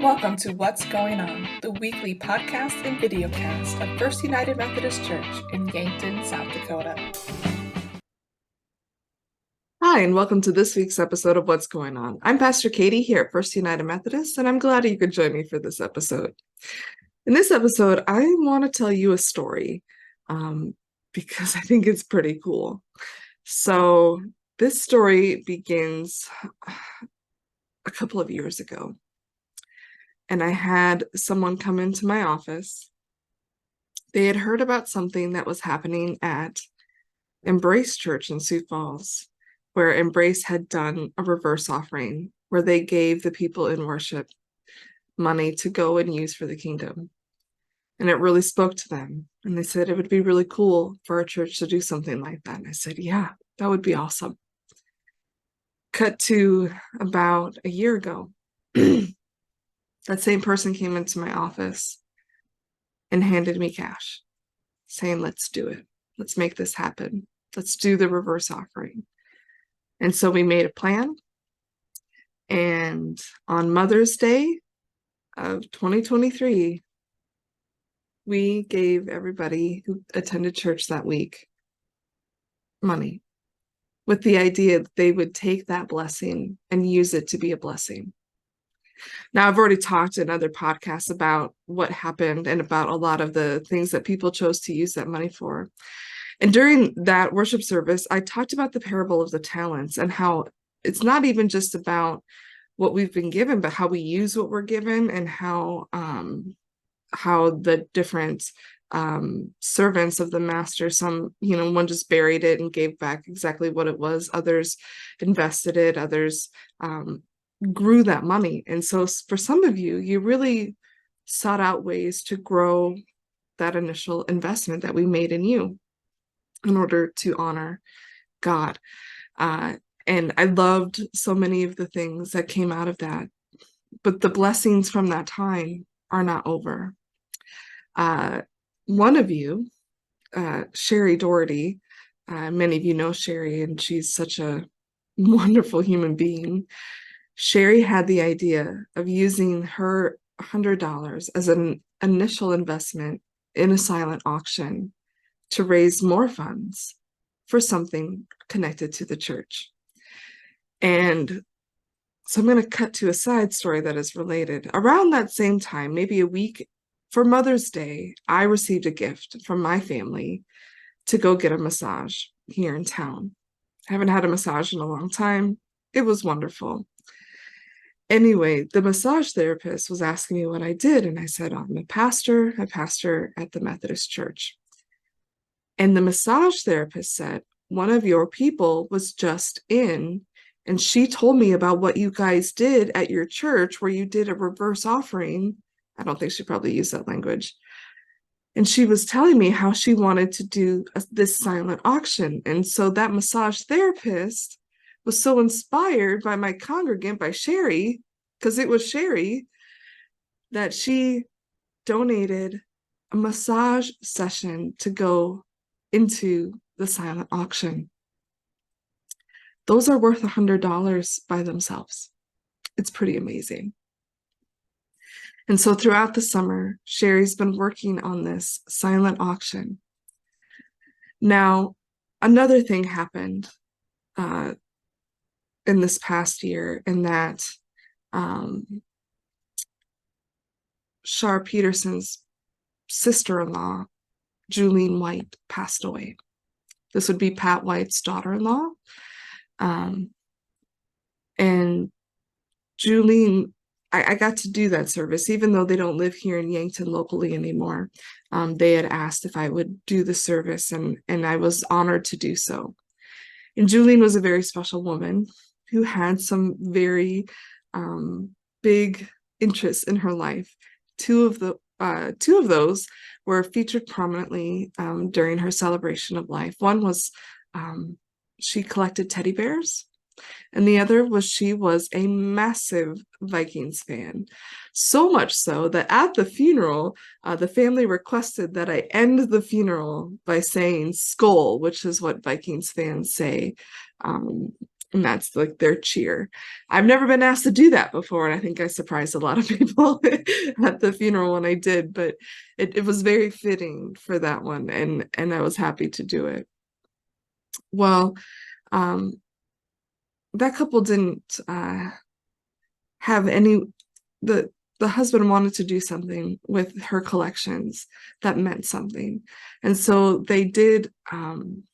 Welcome to What's Going On, the weekly podcast and videocast of First United Methodist Church in Yankton, South Dakota. Hi, and welcome to this week's episode of What's Going On. I'm Pastor Katie here at First United Methodist, and I'm glad you could join me for this episode. In this episode, I want to tell you a story because I think it's pretty cool. So this story begins a couple of years ago, and I had someone come into my office. They had heard about something that was happening at Embrace Church in Sioux Falls, where Embrace had done a reverse offering where they gave the people in worship money to go and use for the kingdom. And it really spoke to them. And they said it would be really cool for our church to do something like that. And I said, yeah, that would be awesome. Cut to about a year ago. That same person came into my office and handed me cash, saying, let's do it. Let's make this happen. Let's do the reverse offering. And so we made a plan. And on Mother's Day of 2023, we gave everybody who attended church that week money with the idea that they would take that blessing and use it to be a blessing. Now, I've already talked in other podcasts about what happened and about a lot of the things that people chose to use that money for. And during that worship service, I talked about the parable of the talents and how it's not even just about what we've been given, but how we use what we're given, and how the different servants of the master, some, one just buried it and gave back exactly what it was. Others invested it. Others grew that money. And so for some of you, you really sought out ways to grow that initial investment that we made in you in order to honor God. And I loved so many of the things that came out of that. But the blessings from that time are not over. One of you, Sherry Doherty, many of you know Sherry, and she's such a wonderful human being. Sherry had the idea of using her $100 as an initial investment in a silent auction to raise more funds for something connected to the church. And so I'm going to cut to a side story that is related. Around that same time, maybe a week for Mother's Day, I received a gift from my family to go get a massage here in town. I haven't had a massage in a long time. It was wonderful. Anyway, the massage therapist was asking me what I did, and I said, I'm a pastor. I pastor at the Methodist Church. And the massage therapist said, one of your people was just in, and she told me about what you guys did at your church where you did a reverse offering. I don't think she probably used that language. And she was telling me how she wanted to do this silent auction. And so that massage therapist was so inspired by my congregant, by Sherry, because it was Sherry, that she donated a massage session to go into the silent auction. Those are worth $100 by themselves. It's pretty amazing. And so throughout the summer, Sherry's been working on this silent auction. Now, another thing happened in this past year, in that Shar Peterson's sister-in-law, Julie White, passed away. This would be Pat White's daughter-in-law. And Julie, I got to do that service, even though they don't live here in Yankton locally anymore. They had asked if I would do the service, and I was honored to do so. And Julie was a very special woman who had some very big interests in her life. Two of those were featured prominently during her celebration of life. One was she collected teddy bears, and the other was she was a massive Vikings fan. So much so that at the funeral, the family requested that I end the funeral by saying "Skol," which is what Vikings fans say and that's like their cheer. I've never been asked to do that before, and I think I surprised a lot of people at the funeral when I did, but it was very fitting for that one, and I was happy to do it. Well, um, that couple didn't have any the husband wanted to do something with her collections that meant something, and so they did an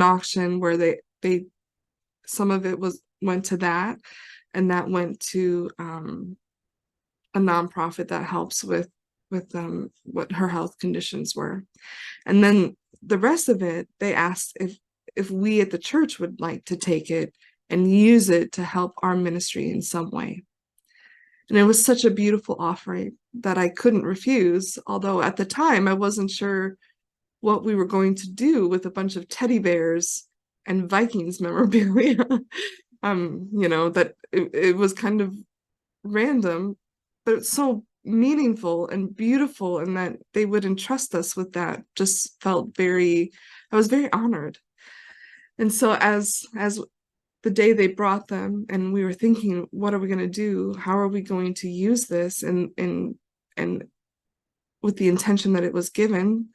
auction where they some of it went to that, and that went to a nonprofit that helps with what her health conditions were. And then the rest of it, they asked if we at the church would like to take it and use it to help our ministry in some way. And it was such a beautiful offering that I couldn't refuse, although at the time I wasn't sure what we were going to do with a bunch of teddy bears and Vikings memorabilia. That it was kind of random, but it's so meaningful and beautiful, and that they would entrust us with that just felt I was very honored. And so as the day they brought them and we were thinking, what are we going to do? How are we going to use this? And with the intention that it was given,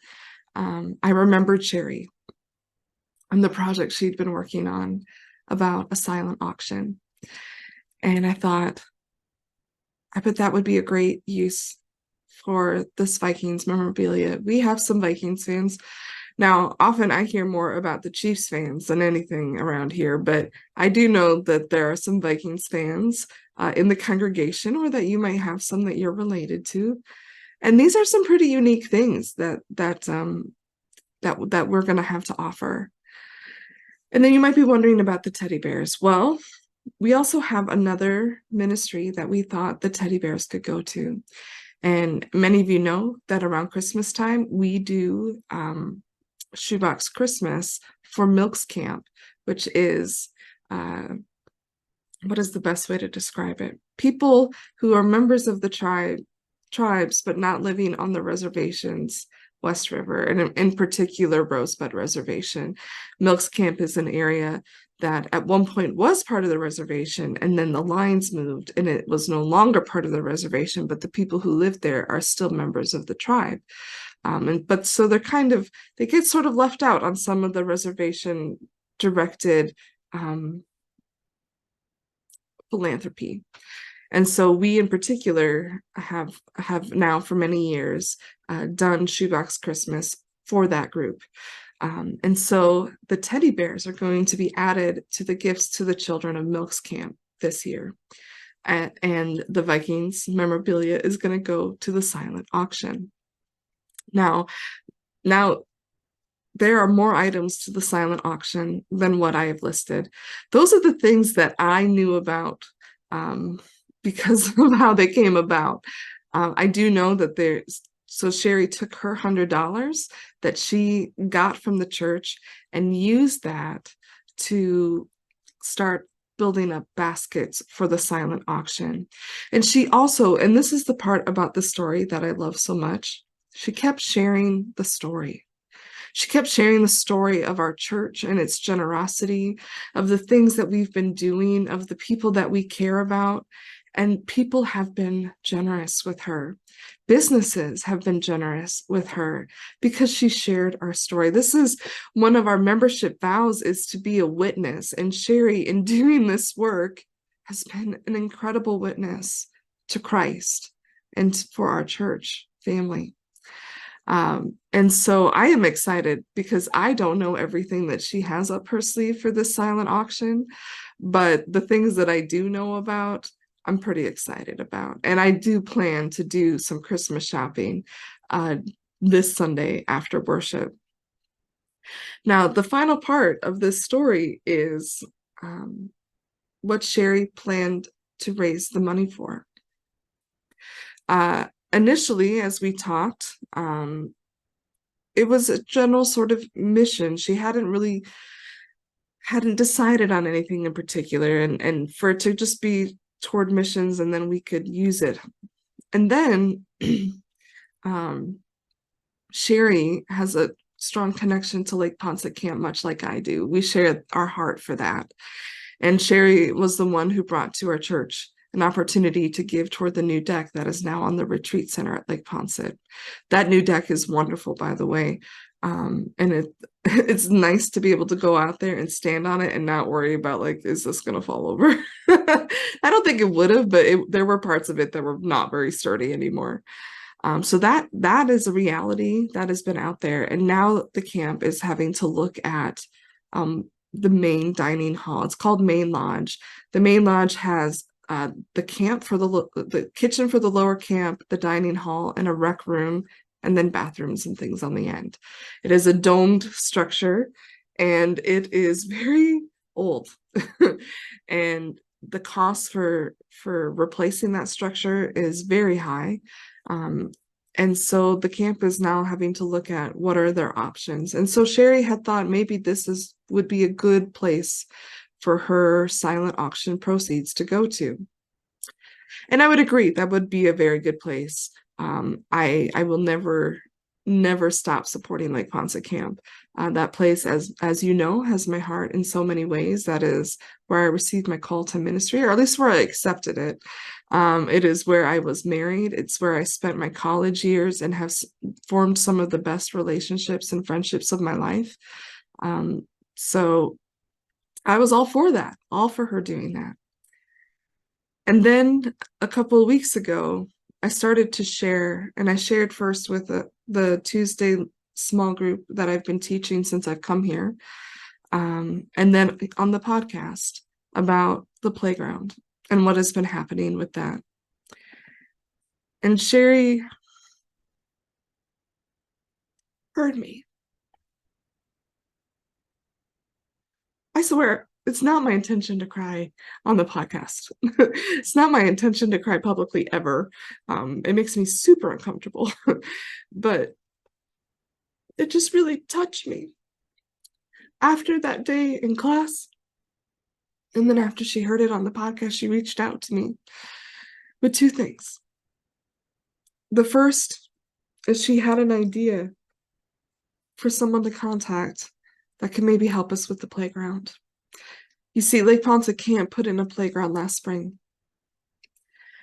I remembered Sherry and the project she'd been working on about a silent auction. And I thought, I bet that would be a great use for this Vikings memorabilia. We have some Vikings fans. Now, often I hear more about the Chiefs fans than anything around here, but I do know that there are some Vikings fans in the congregation, or that you might have some that you're related to. And these are some pretty unique things that we're going to have to offer. And then you might be wondering about the teddy bears. Well, we also have another ministry that we thought the teddy bears could go to. And many of you know that around Christmas time, we do Shoebox Christmas for Milks Camp, which is, what is the best way to describe it? People who are members of the tribes, but not living on the reservations, West River, and in particular, Rosebud Reservation. Milks Camp is an area that at one point was part of the reservation, and then the lines moved and it was no longer part of the reservation, but the people who live there are still members of the tribe. But so they get sort of left out on some of the reservation directed philanthropy. And so we in particular have now for many years done Shoebox Christmas for that group. And so the teddy bears are going to be added to the gifts to the children of Milks Camp this year. And the Vikings memorabilia is going to go to the silent auction. Now, there are more items to the silent auction than what I have listed. Those are the things that I knew about because of how they came about. I do know that so Sherry took her $100 that she got from the church and used that to start building up baskets for the silent auction. And she also, and this is the part about the story that I love so much, she kept sharing the story. She kept sharing the story of our church and its generosity, of the things that we've been doing, of the people that we care about. And people have been generous with her. Businesses have been generous with her because she shared our story. This is one of our membership vows, is to be a witness. And Sherry, in doing this work, has been an incredible witness to Christ and for our church family. And so I am excited because I don't know everything that she has up her sleeve for this silent auction, but the things that I do know about, I'm pretty excited about. And I do plan to do some Christmas shopping this Sunday after worship. Now, the final part of this story is what Sherry planned to raise the money for. Initially, as we talked, it was a general sort of mission. She hadn't decided on anything in particular, and for it to just be toward missions, and then we could use it. And then Sherry has a strong connection to Lake Ponce Camp, much like I do. We share our heart for that. And Sherry was the one who brought to our church an opportunity to give toward the new deck that is now on the retreat center at Lake Ponce. That new deck is wonderful, by the way. And it's nice to be able to go out there and stand on it and not worry about, like, is this going to fall over? I don't think it would have, but there were parts of it that were not very sturdy anymore. So that is a reality that has been out there. And now the camp is having to look at the main dining hall. It's called Main Lodge. The Main Lodge has the camp for the kitchen for the lower camp, the dining hall, and a rec room, and then bathrooms and things on the end. It is a domed structure, and it is very old. And the cost for replacing that structure is very high. And so the camp is now having to look at what are their options. And so Sherry had thought maybe this would be a good place for her silent auction proceeds to go to. And I would agree, that would be a very good place. I will never stop supporting Lake Ponce Camp. That place, as you know, has my heart in so many ways. That is where I received my call to ministry, or at least where I accepted it. It is where I was married. It's where I spent my college years and have formed some of the best relationships and friendships of my life. So I was all for that, all for her doing that. And then a couple of weeks ago, I started to share, and I shared first with the Tuesday small group that I've been teaching since I've come here, and then on the podcast about the playground and what has been happening with that. And Sherry heard me. I swear, it's not my intention to cry on the podcast. It's not my intention to cry publicly ever. It makes me super uncomfortable, but it just really touched me. After that day in class, and then after she heard it on the podcast, she reached out to me with two things. The first is she had an idea for someone to contact that could maybe help us with the playground. You see, Lake Ponce Camp put in a playground last spring.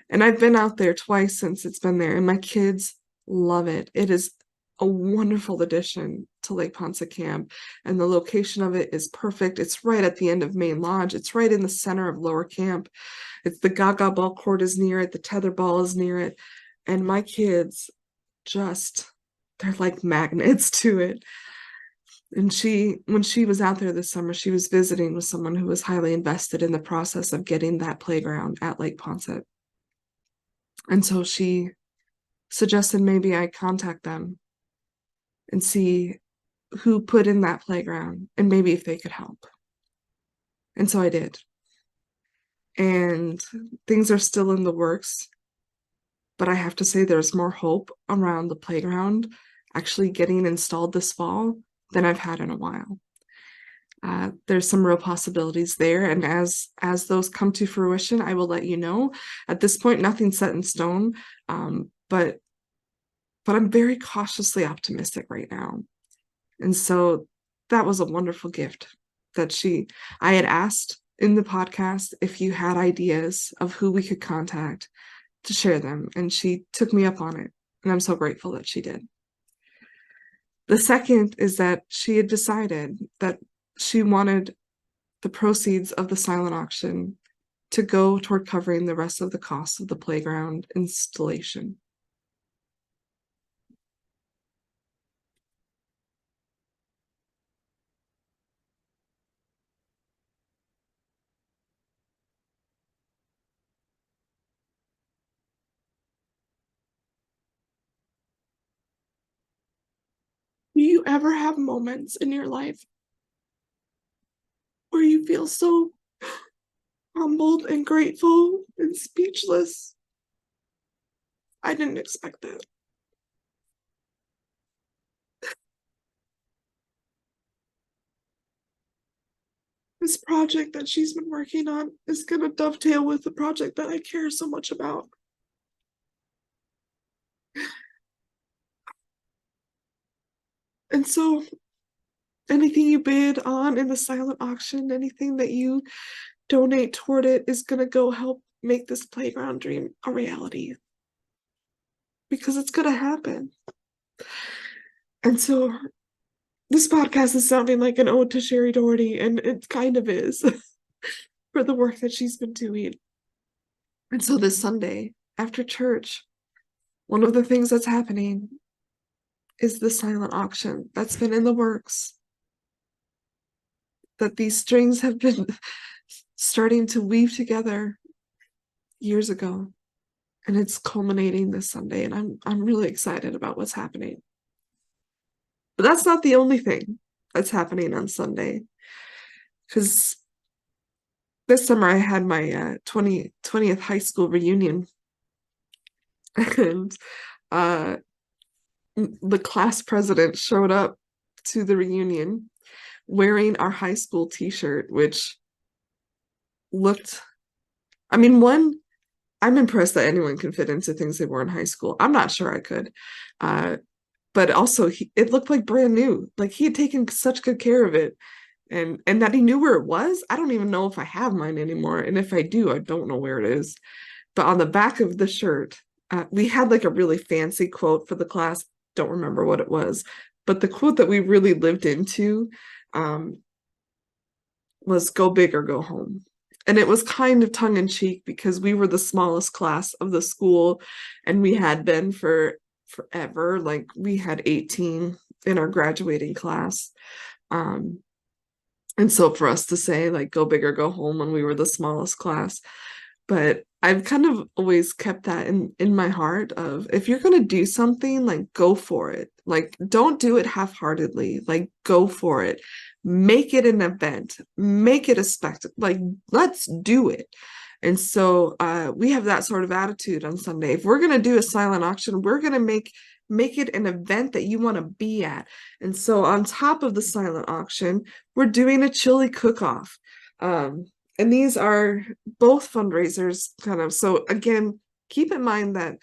And I've been out there twice since it's been there, and my kids love it. It is a wonderful addition to Lake Ponce Camp, and the location of it is perfect. It's right at the end of Main Lodge. It's right in the center of Lower Camp. It's the Gaga ball court is near it. The tetherball is near it. And my kids they're like magnets to it. And when she was out there this summer, she was visiting with someone who was highly invested in the process of getting that playground at Lake Ponce. And so she suggested maybe I contact them and see who put in that playground and maybe if they could help. And so I did. And things are still in the works, but I have to say there's more hope around the playground actually getting installed this fall than I've had in a while. There's some real possibilities there, and as those come to fruition, I will let you know. At this point, nothing's set in stone, but I'm very cautiously optimistic right now. And so that was a wonderful gift that I had asked in the podcast if you had ideas of who we could contact to share them, and she took me up on it, and I'm so grateful that she did. The second is that she had decided that she wanted the proceeds of the silent auction to go toward covering the rest of the costs of the playground installation. Do you ever have moments in your life where you feel so humbled and grateful and speechless? I didn't expect that. This project that she's been working on is going to dovetail with the project that I care so much about. And so anything you bid on in the silent auction, anything that you donate toward it is going to go help make this playground dream a reality, because it's going to happen. And so this podcast is sounding like an ode to Sherry Doherty, and it kind of is for the work that she's been doing. And so this Sunday after church, one of the things that's happening is the silent auction that's been in the works, that these strings have been starting to weave together years ago, and it's culminating this Sunday, and I'm really excited about what's happening. But that's not the only thing that's happening on Sunday, because this summer I had my 20th high school reunion, and the class president showed up to the reunion wearing our high school t-shirt, which looked, I mean, one, I'm impressed that anyone can fit into things they wore in high school. I'm not sure I could. But also it looked like brand new. Like he had taken such good care of it, and that he knew where it was. I don't even know if I have mine anymore. And if I do, I don't know where it is. But on the back of the shirt, we had like a really fancy quote for the class. Don't remember what it was, but the quote that we really lived into was "Go big or go home." And it was kind of tongue in cheek because we were the smallest class of the school, and we had been for forever. Like we had 18 in our graduating class. And so for us to say like "Go big or go home" when we were the smallest class, but I've kind of always kept that in my heart of, if you're going to do something, like go for it. Like don't do it half-heartedly. Like go for it. Make it an event. Make it a spectacle. Like let's do it. And so we have that sort of attitude on Sunday. If we're going to do a silent auction, we're going to make it an event that you want to be at. And so on top of the silent auction, we're doing a chili cook-off. And these are both fundraisers kind of. So again, keep in mind that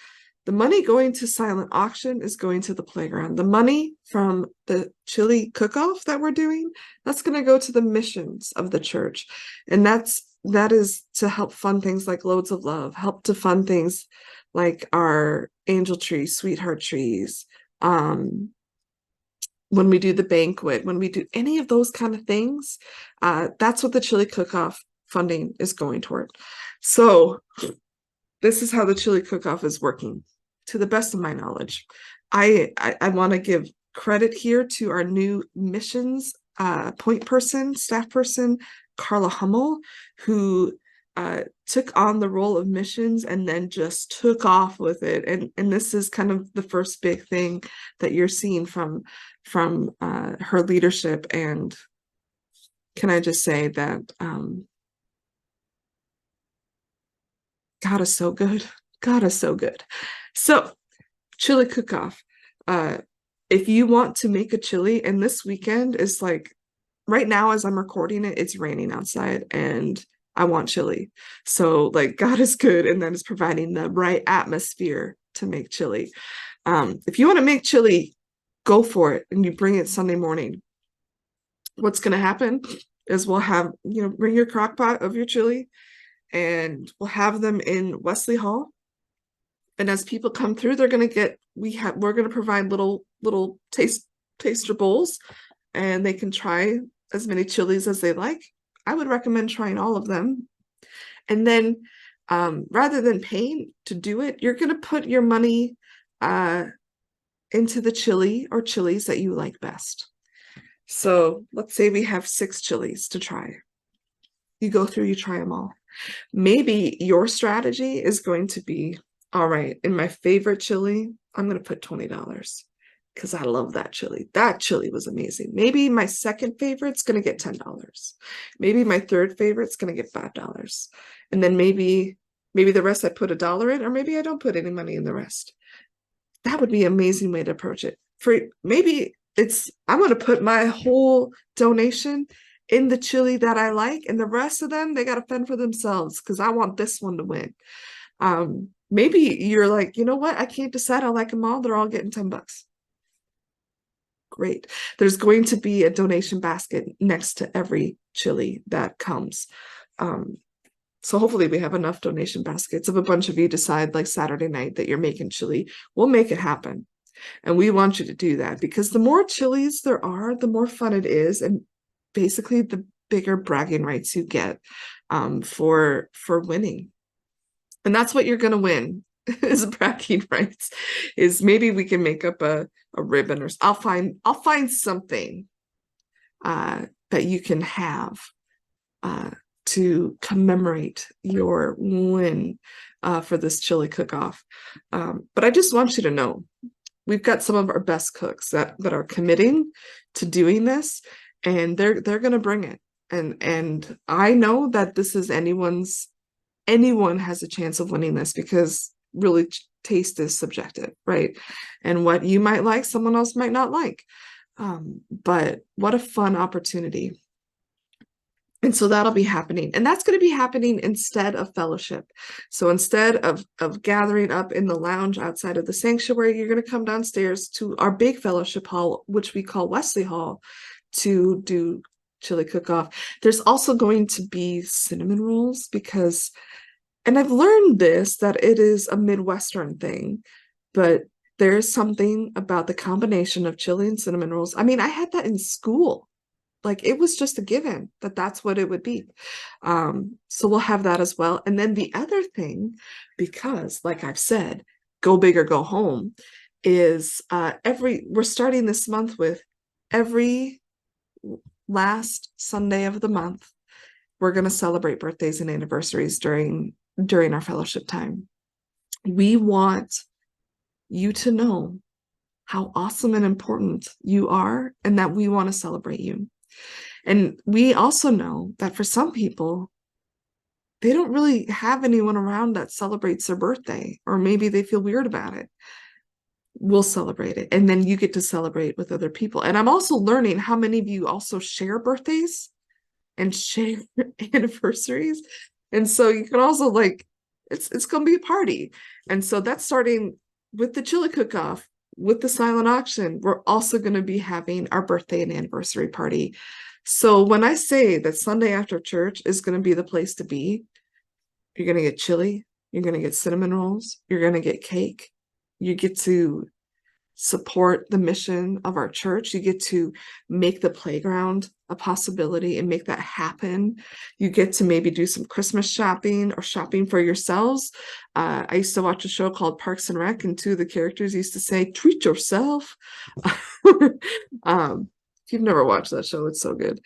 the money going to silent auction is going to the playground. The money from the chili cook-off that we're doing, that's going to go to the missions of the church. And that is to help fund things like Loads of Love, help to fund things like our angel trees, sweetheart trees. When we do the banquet, when we do any of those kind of things, that's what the chili cook-off funding is going toward. So this is how the chili cook-off is working, to the best of my knowledge. I want to give credit here to our new missions point person, staff person, Carla Hummel, who took on the role of missions and then just took off with it. And this is kind of the first big thing that you're seeing from her leadership. And can I just say that God is so good. God is so good. So chili cook-off. If you want to make a chili, and this weekend is like, right now as I'm recording it, it's raining outside and I want chili. So like God is good, and that is providing the right atmosphere to make chili. If you want to make chili, go for it, and you bring it Sunday morning. What's going to happen is we'll have, bring your crock pot of your chili, and we'll have them in Wesley Hall. And as people come through, they're going to get, we're going to provide little taster bowls, and they can try as many chilies as they like. I would recommend trying all of them. And then rather than paying to do it, you're going to put your money into the chili or chilies that you like best. So let's say we have 6 chilies to try. You go through, you try them all. Maybe your strategy is going to be, all right, in my favorite chili, I'm going to put $20 because I love that chili. That chili was amazing. Maybe my second favorite's going to get $10. Maybe my third favorite's going to get $5. And then maybe the rest I put $1 in, or maybe I don't put any money in the rest. That would be an amazing way to approach it. For maybe I'm going to put my whole donation in the chili that I like, and the rest of them, they got to fend for themselves because I want this one to win. Maybe you're like, you know what? I can't decide. I like them all. They're all getting $10. great. There's going to be a donation basket next to every chili that comes. So hopefully we have enough donation baskets. If a bunch of you decide like Saturday night that you're making chili, we'll make it happen. And we want you to do that, because the more chilies there are, the more fun it is. And basically the bigger bragging rights you get for winning. And that's what you're going to win is bragging rights. Is maybe we can make up a ribbon, or I'll find something that you can have to commemorate your win for this chili cook-off. But I just want you to know, we've got some of our best cooks that are committing to doing this, and they're going to bring it. And I know that this is anyone has a chance of winning this, because really taste is subjective, right? And what you might like, someone else might not like. But what a fun opportunity. And so that'll be happening. And that's going to be happening instead of fellowship. So instead of gathering up in the lounge outside of the sanctuary, you're going to come downstairs to our big fellowship hall, which we call Wesley Hall, to do chili cook-off. There's also going to be cinnamon rolls, because, and I've learned this, that it is a Midwestern thing, but there's something about the combination of chili and cinnamon rolls. I mean, I had that in school. Like, it was just a given that that's what it would be. So we'll have that as well. And then the other thing, because like I've said, go big or go home, is we're starting this month with every last Sunday of the month, we're going to celebrate birthdays and anniversaries during our fellowship time. We want you to know how awesome and important you are, and that we want to celebrate you. And we also know that for some people, they don't really have anyone around that celebrates their birthday, or maybe they feel weird about it. We'll celebrate it, and then you get to celebrate with other people. And I'm also learning how many of you also share birthdays and share anniversaries. And so you can also, like, it's going to be a party. And so that's starting with the chili cook-off, with the silent auction. We're also going to be having our birthday and anniversary party. So when I say that Sunday after church is going to be the place to be, you're going to get chili, you're going to get cinnamon rolls, you're going to get cake, you get to support the mission of our church, you get to make the playground a possibility and make that happen. You get to maybe do some Christmas shopping or shopping for yourselves. I used to watch a show called Parks and Rec, and two of the characters used to say, "Treat yourself." If you've never watched that show, it's so good.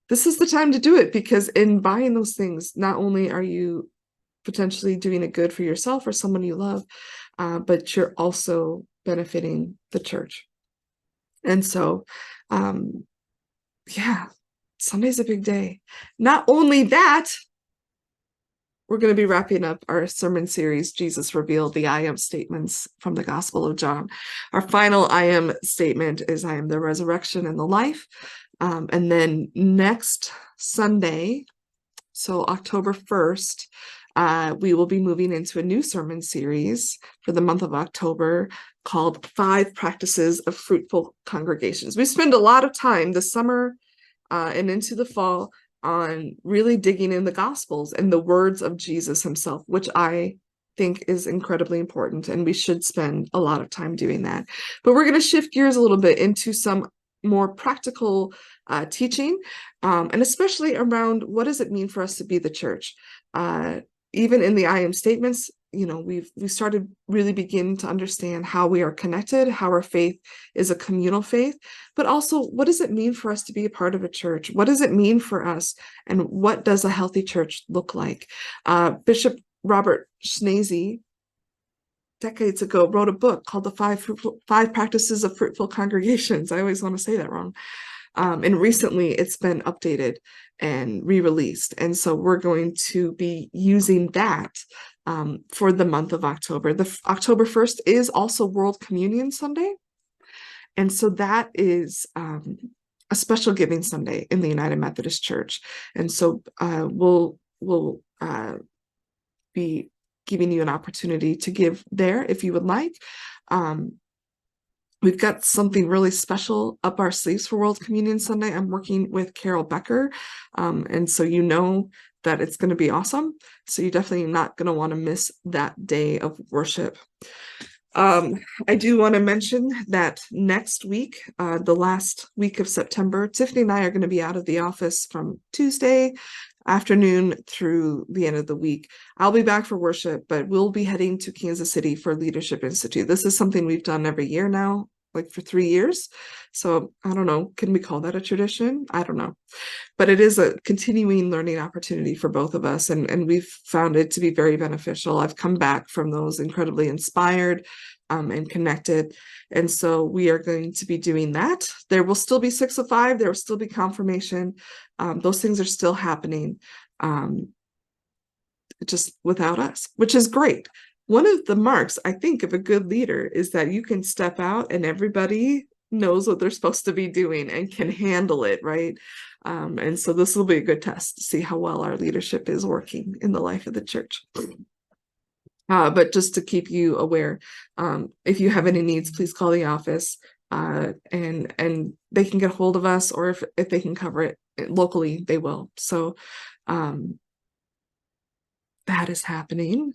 This is the time to do it, because in buying those things, not only are you potentially doing it good for yourself or someone you love, but you're also benefiting the church. And so, yeah, Sunday's a big day. Not only that, we're going to be wrapping up our sermon series, Jesus Revealed, the I Am statements from the Gospel of John. Our final I Am statement is, I am the resurrection and the life. And then next Sunday, so October 1st, we will be moving into a new sermon series for the month of October called 5 Practices of Fruitful Congregations. We spend a lot of time this summer and into the fall on really digging in the Gospels and the words of Jesus himself, which I think is incredibly important, and we should spend a lot of time doing that. But we're going to shift gears a little bit into some more practical teaching, and especially around what does it mean for us to be the church. Even in the I Am statements, we started really beginning to understand how we are connected, how our faith is a communal faith, but also what does it mean for us to be a part of a church? What does it mean for us? And what does a healthy church look like? Bishop Robert Schnase, decades ago, wrote a book called The 5 Practices of Fruitful Congregations. I always want to say that wrong. And recently it's been updated and re-released. And so we're going to be using that for the month of October. The October 1st is also World Communion Sunday. And so that is a special giving Sunday in the United Methodist Church. And so we'll be giving you an opportunity to give there if you would like. We've got something really special up our sleeves for World Communion Sunday. I'm working with Carol Becker, and so you know that it's going to be awesome. So you're definitely not going to want to miss that day of worship. I do want to mention that next week, the last week of September, Tiffany and I are going to be out of the office from Tuesday afternoon through the end of the week. I'll be back for worship, but we'll be heading to Kansas City for Leadership Institute. This is something we've done every year now, like for 3 years. So I don't know, can we call that a tradition? I don't know. But it is a continuing learning opportunity for both of us, and we've found it to be very beneficial. I've come back from those incredibly inspired and connected, and so we are going to be doing that. There will still be 6 of 5, there will still be confirmation. Those things are still happening, just without us, which is great. One of the marks, I think, of a good leader is that you can step out and everybody knows what they're supposed to be doing and can handle it, right? And so this will be a good test to see how well our leadership is working in the life of the church. But just to keep you aware, if you have any needs, please call the office, and they can get a hold of us, or if they can cover it locally, they will. So that is happening.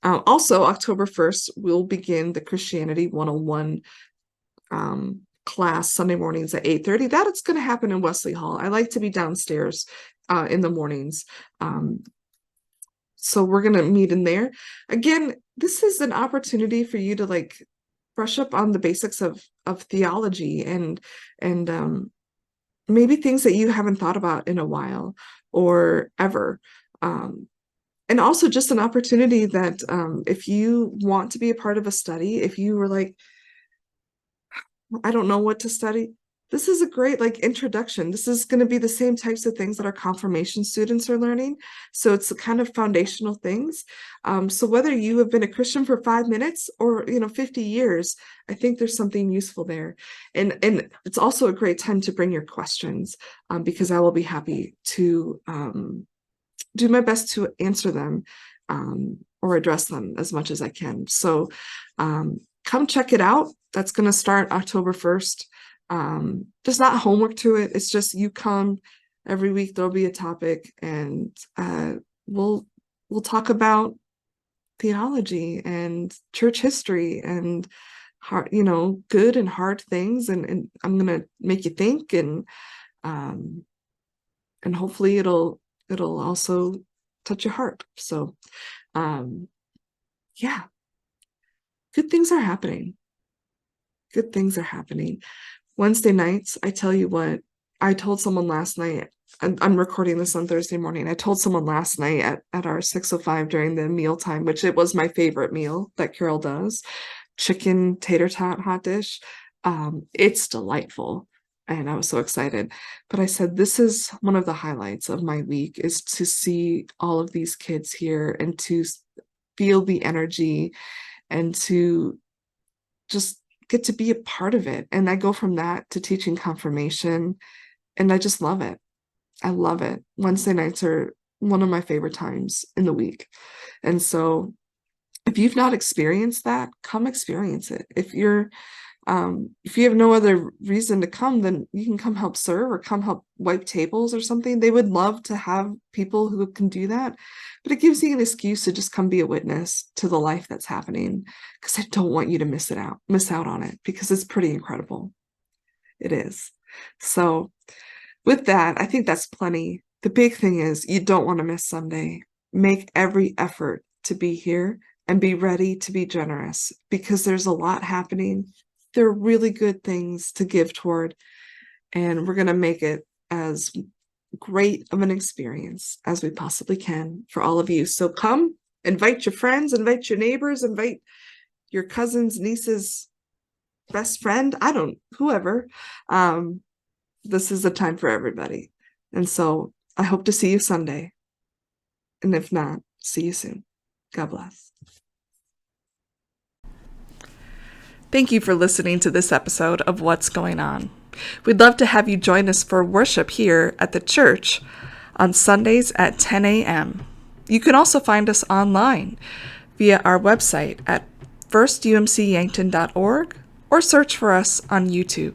Also, October 1st, we'll begin the Christianity 101 class Sunday mornings at 8:30. That's going to happen in Wesley Hall. I like to be downstairs in the mornings. So we're going to meet in there. Again, this is an opportunity for you to like brush up on the basics of theology and maybe things that you haven't thought about in a while or ever. And also just an opportunity that if you want to be a part of a study, if you were like, I don't know what to study, this is a great like introduction. This is going to be the same types of things that our confirmation students are learning. So it's the kind of foundational things. So whether you have been a Christian for 5 minutes or 50 years, I think there's something useful there. And it's also a great time to bring your questions, because I will be happy to do my best to answer them or address them as much as I can. So come check it out. That's going to start October 1st. There's not homework to it. It's just you come every week. There'll be a topic, and we'll talk about theology and church history and hard, good and hard things. And I'm gonna make you think, and hopefully it'll also touch your heart. So, yeah, good things are happening. Good things are happening. Wednesday nights, I tell you what, I told someone last night, I'm recording this on Thursday morning. I told someone last night at our 6:05 during the mealtime, which it was my favorite meal that Carol does, chicken tater tot hot dish. It's delightful. And I was so excited. But I said, this is one of the highlights of my week, is to see all of these kids here and to feel the energy and to just get to be a part of it. And I go from that to teaching confirmation, and I just love it. I love it. Wednesday nights are one of my favorite times in the week. And so if you've not experienced that, come experience it. If you have no other reason to come, then you can come help serve or come help wipe tables or something. They would love to have people who can do that, but it gives you an excuse to just come be a witness to the life that's happening, because I don't want you to miss out on it, because it's pretty incredible. It is. So with that, I think that's plenty. The big thing is you don't want to miss Sunday. Make every effort to be here and be ready to be generous, because there's a lot happening. There are really good things to give toward, and we're going to make it as great of an experience as we possibly can for all of you. So come, invite your friends, invite your neighbors, invite your cousins, nieces, best friend, whoever. This is a time for everybody. And so I hope to see you Sunday. And if not, see you soon. God bless. Thank you for listening to this episode of What's Going On. We'd love to have you join us for worship here at the church on Sundays at 10 a.m. You can also find us online via our website at firstumcyankton.org or search for us on YouTube.